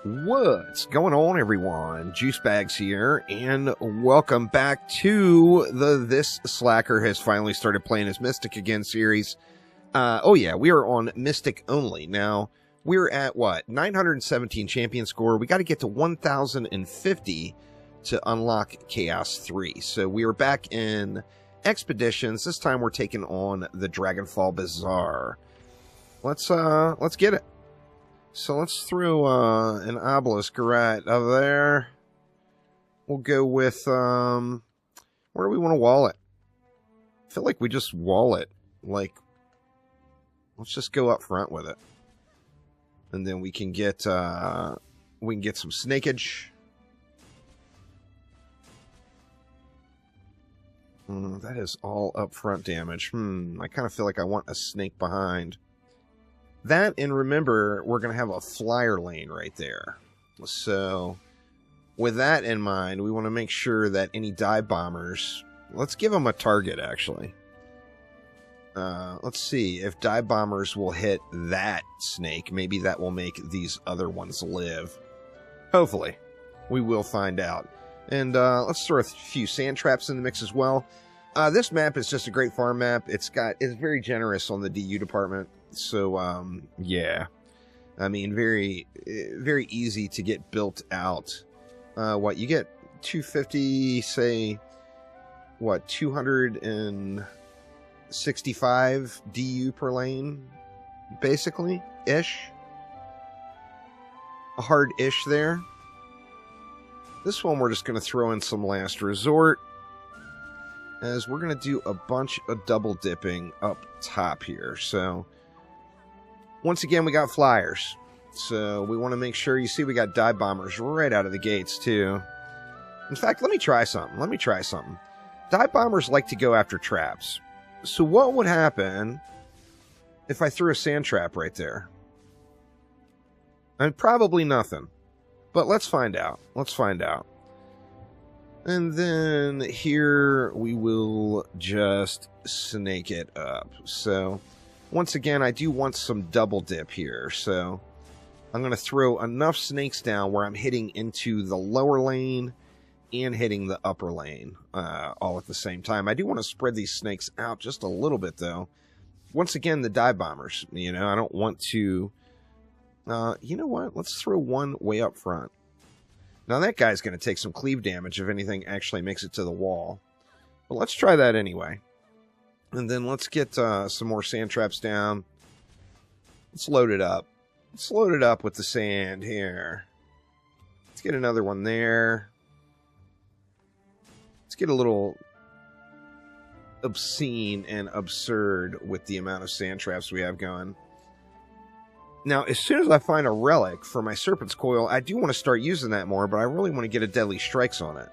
What's going on, everyone? Juice Bags here, and welcome back to the This Slacker Has Finally Started Playing as Mystic Again series. Oh yeah, we are on Mystic only. Now, we're at, what, 917 champion score. We got to get to 1,050 to unlock Chaos 3. So we are back in Expeditions. This time we're taking on the Dragonfall Bazaar. Let's get it. So let's throw an obelisk right over there. We'll go with, where do we want to wall it? I feel like we just wall it. Like, let's just go up front with it. And then we can get some snakeage. That is all up front damage. I kind of feel like I want a snake behind. That, and remember, we're going to have a flyer lane right there. So, with that in mind, we want to make sure that any dive bombers... Let's give them a target, actually. Let's see if dive bombers will hit that snake. Maybe that will make these other ones live. Hopefully. We will find out. And let's throw a few sand traps in the mix as well. This map is just a great farm map. It's very generous on the DU department. So, yeah. I mean, very easy to get built out. What, you get 250, say, what, 265 DU per lane, basically, ish. A hard ish there. This one we're just going to throw in some last resort, as we're going to do a bunch of double dipping up top here. So, once again, we got flyers. So, we want to make sure, you see we got dive bombers right out of the gates, too. In fact, let me try something. Dive bombers like to go after traps. So, what would happen if I threw a sand trap right there? And probably nothing. But let's find out. And then here we will just snake it up. So, once again, I do want some double dip here. So, I'm going to throw enough snakes down where I'm hitting into the lower lane and hitting the upper lane all at the same time. I do want to spread these snakes out just a little bit, though. Once again, the dive bombers. You know, I don't want to... you know what? Let's throw one way up front. Now, that guy's going to take some cleave damage if anything actually makes it to the wall. But let's try that anyway. And then let's get some more sand traps down. Let's load it up. Let's load it up with the sand here. Let's get another one there. Let's get a little obscene and absurd with the amount of sand traps we have going. Now, as soon as I find a relic for my Serpent's Coil, I do want to start using that more, but I really want to get a Deadly Strikes on it.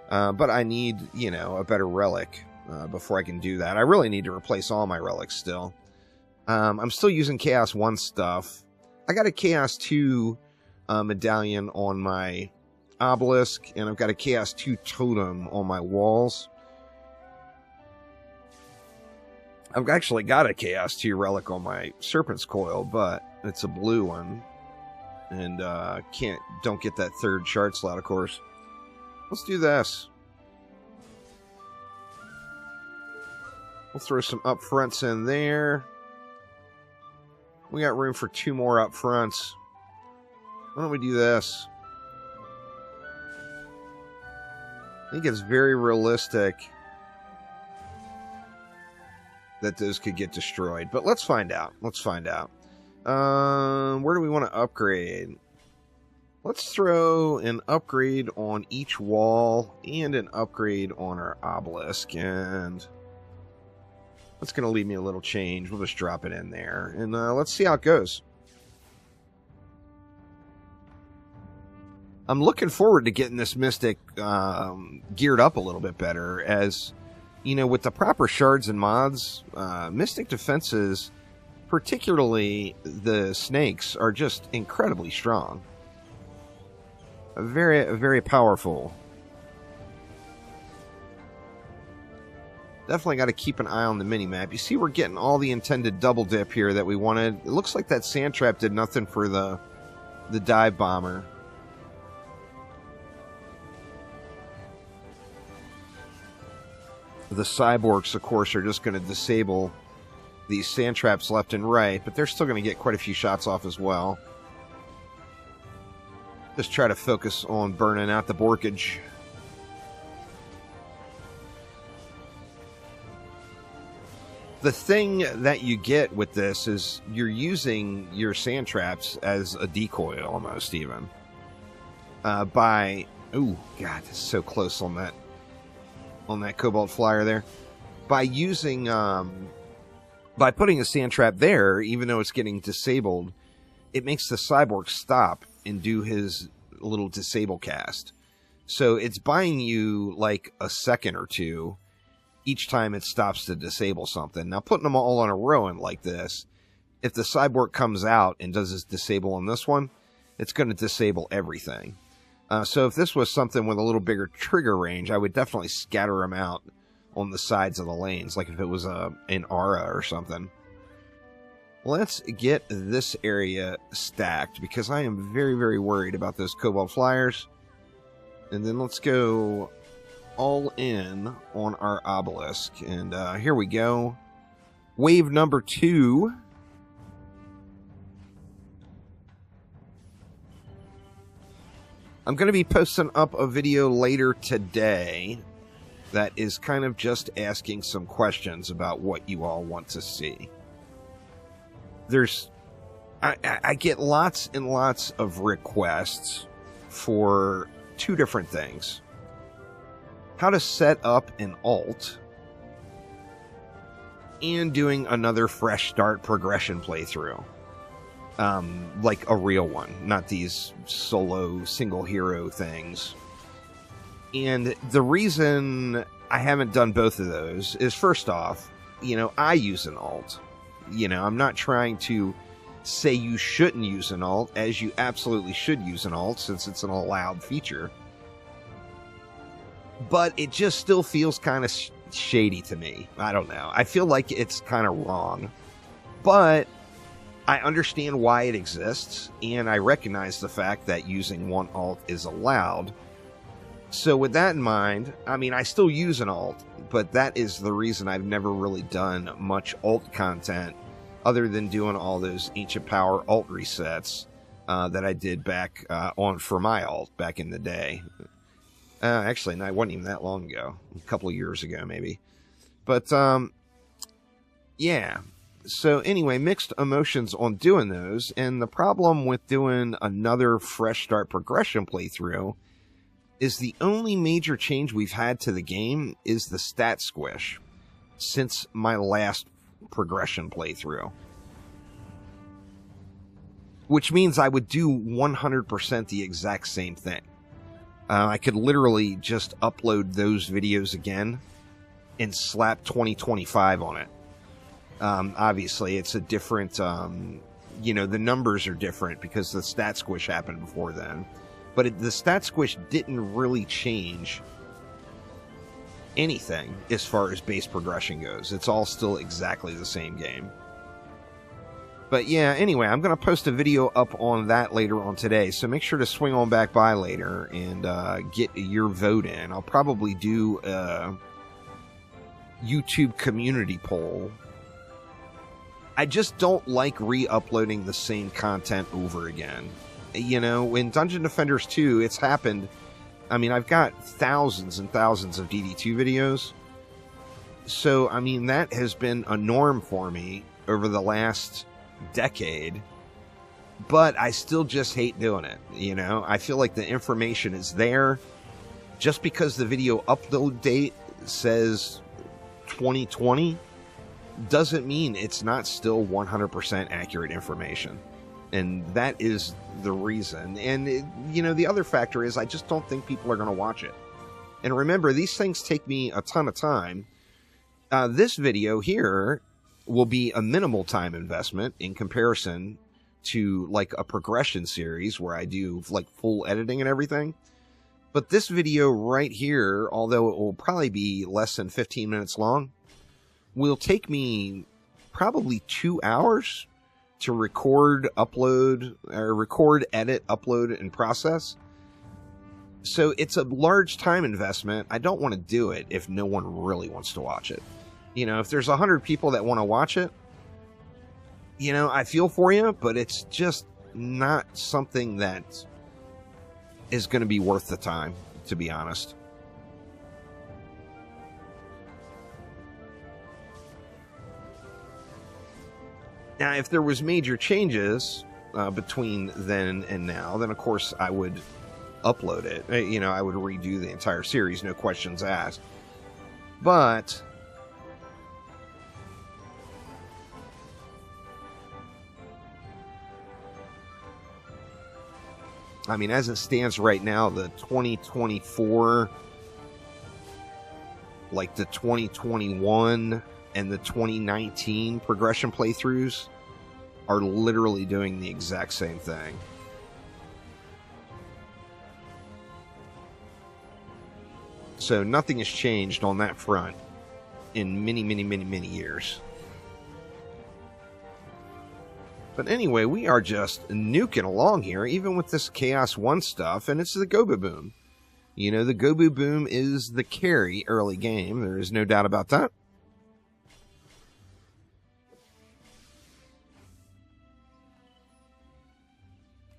But I need, you know, a better relic before I can do that. I really need to replace all my relics still. I'm still using Chaos 1 stuff. I got a Chaos 2 medallion on my obelisk, and I've got a Chaos 2 totem on my walls. I've actually got a Chaos 2 relic on my Serpent's Coil, but it's a blue one. And don't get that third shard slot, of course. Let's do this. We'll throw some up fronts in there. We got room for 2 more up fronts. Why don't we do this? I think it's very realistic that those could get destroyed. But let's find out. Where do we want to upgrade? Let's throw an upgrade on each wall and an upgrade on our obelisk. And that's going to leave me a little change. We'll just drop it in there. And let's see how it goes. I'm looking forward to getting this Mystic geared up a little bit better, as, you know, with the proper shards and mods, Mystic defenses, particularly the snakes, are just incredibly strong. Very, very powerful. Definitely got to keep an eye on the mini-map. You see we're getting all the intended double dip here that we wanted. It looks like that sand trap did nothing for the the dive bomber. The cyborgs, of course, are just going to disable these sand traps left and right, but they're still going to get quite a few shots off as well. Just try to focus on burning out the borkage. The thing that you get with this is you're using your sand traps as a decoy, almost even. Oh god, it's so close on that cobalt flyer there. By using by putting a sand trap there, even though it's getting disabled, it makes the cyborg stop and do his little disable cast. So it's buying you like a second or two each time it stops to disable something. Now, putting them all on a row and like this, if the cyborg comes out and does his disable on this one, it's going to disable everything. So if this was something with a little bigger trigger range, I would definitely scatter them out on the sides of the lanes, like if it was an aura or something. Let's get this area stacked, because I am very, very worried about those cobalt flyers. And then let's go all in on our obelisk. And here we go. Wave number 2. I'm going to be posting up a video later today that is kind of just asking some questions about what you all want to see. I get lots and lots of requests for 2 different things. How to set up an alt, and doing another fresh start progression playthrough. Like a real one, not these solo single hero things. And the reason I haven't done both of those is, first off, I use an alt. I'm not trying to say you shouldn't use an alt, as you absolutely should use an alt, since it's an allowed feature. But it just still feels kind of shady to me. I don't know. I feel like it's kind of wrong. But I understand why it exists, and I recognize the fact that using one alt is allowed. So with that in mind, I still use an alt, but that is the reason I've never really done much alt content other than doing all those Ancient Power alt resets that I did back for my alt back in the day. Actually, no, it wasn't even that long ago. A couple of years ago, maybe. But, yeah. So anyway, mixed emotions on doing those. And the problem with doing another fresh start progression playthrough is the only major change we've had to the game is the stat squish since my last progression playthrough. Which means I would do 100% the exact same thing. I could literally just upload those videos again and slap 2025 on it. Obviously, it's a different, the numbers are different because the stat squish happened before then. But the stat squish didn't really change anything as far as base progression goes. It's all still exactly the same game. But yeah, anyway, I'm going to post a video up on that later on today, so make sure to swing on back by later and get your vote in. I'll probably do a YouTube community poll. I just don't like re-uploading the same content over again. In Dungeon Defenders 2, it's happened. I've got thousands and thousands of DD2 videos. So, that has been a norm for me over the last decade, but I still just hate doing it. I feel like the information is there. Just because the video upload date says 2020 doesn't mean it's not still 100% accurate information, and that is the reason. And the other factor is I just don't think people are going to watch it. And remember, these things take me a ton of time. This video here will be a minimal time investment in comparison to like a progression series where I do like full editing and everything. But this video right here, although it will probably be less than 15 minutes long, will take me probably 2 hours to record, upload, or record, edit, upload, and process. So it's a large time investment. I don't want to do it if no one really wants to watch it. You know, if there's 100 people that want to watch it, you know, I feel for you, but it's just not something that is going to be worth the time, to be honest. Now, if there was major changes between then and now, then of course I would upload it. You know, I would redo the entire series, no questions asked. But I mean, as it stands right now, the 2024, like the 2021 and the 2019 progression playthroughs are literally doing the exact same thing. So nothing has changed on that front in many, many, many, many years. But anyway, we are just nuking along here, even with this Chaos 1 stuff, and it's the Gobu Boom. You know, the Gobu Boom is the carry early game. There is no doubt about that.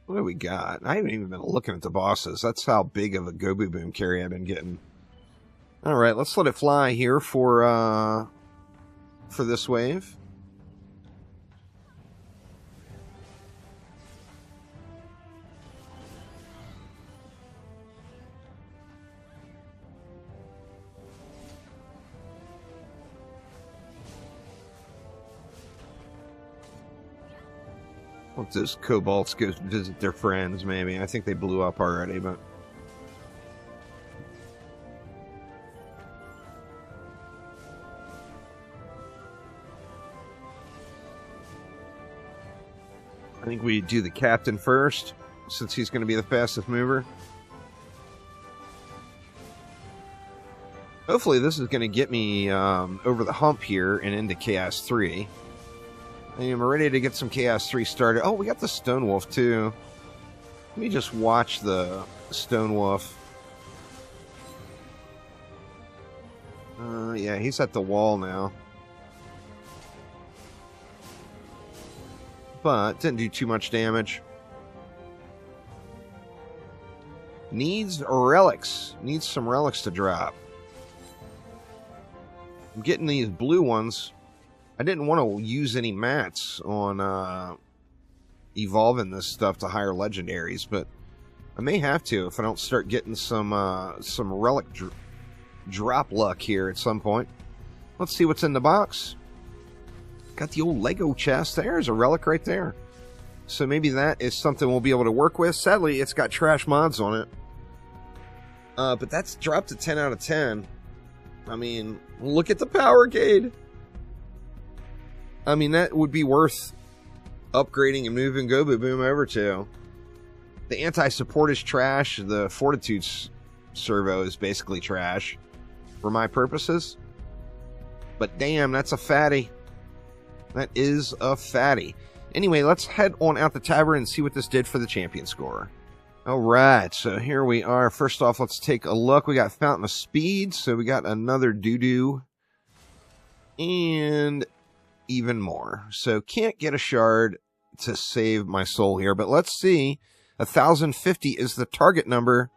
What do we got? I haven't even been looking at the bosses. That's how big of a Gobu Boom carry I've been getting. All right, let's let it fly here for this wave. Let those kobolds go visit their friends, maybe. I think they blew up already, but... I think we do the captain first, since he's going to be the fastest mover. Hopefully this is going to get me over the hump here and into Chaos 3. I am ready to get some Chaos 3 started. Oh, we got the Stone Wolf, too. Let me just watch the Stone Wolf. Yeah, he's at the wall now. But didn't do too much damage. Needs relics. Needs some relics to drop. I'm getting these blue ones. I didn't want to use any mats on evolving this stuff to higher legendaries, but I may have to if I don't start getting some relic drop luck here at some point. Let's see what's in the box. Got the old Lego chest. There's a relic right there. So maybe that is something we'll be able to work with. Sadly, it's got trash mods on it. But that's dropped to 10 out of 10. I mean, look at the power gauge. I mean, that would be worth upgrading and moving Gobu Boom over to. The anti-support is trash. The Fortitude servo is basically trash for my purposes. But damn, that's a fatty. That is a fatty. Anyway, let's head on out the tavern and see what this did for the champion score. Alright, so here we are. First off, let's take a look. We got Fountain of Speed, so we got another doo-doo. And even more. So can't get a shard to save my soul here, but let's see. 1,050 is the target number.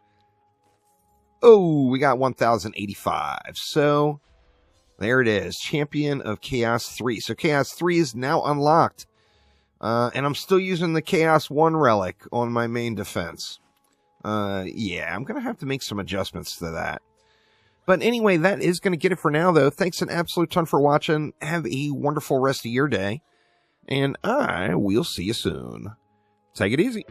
Oh, we got 1,085. So there it is. Champion of Chaos 3. So Chaos 3 is now unlocked. And I'm still using the Chaos 1 relic on my main defense. Yeah, I'm going to have to make some adjustments to that. But anyway, that is going to get it for now, though. Thanks an absolute ton for watching. Have a wonderful rest of your day. And I will see you soon. Take it easy.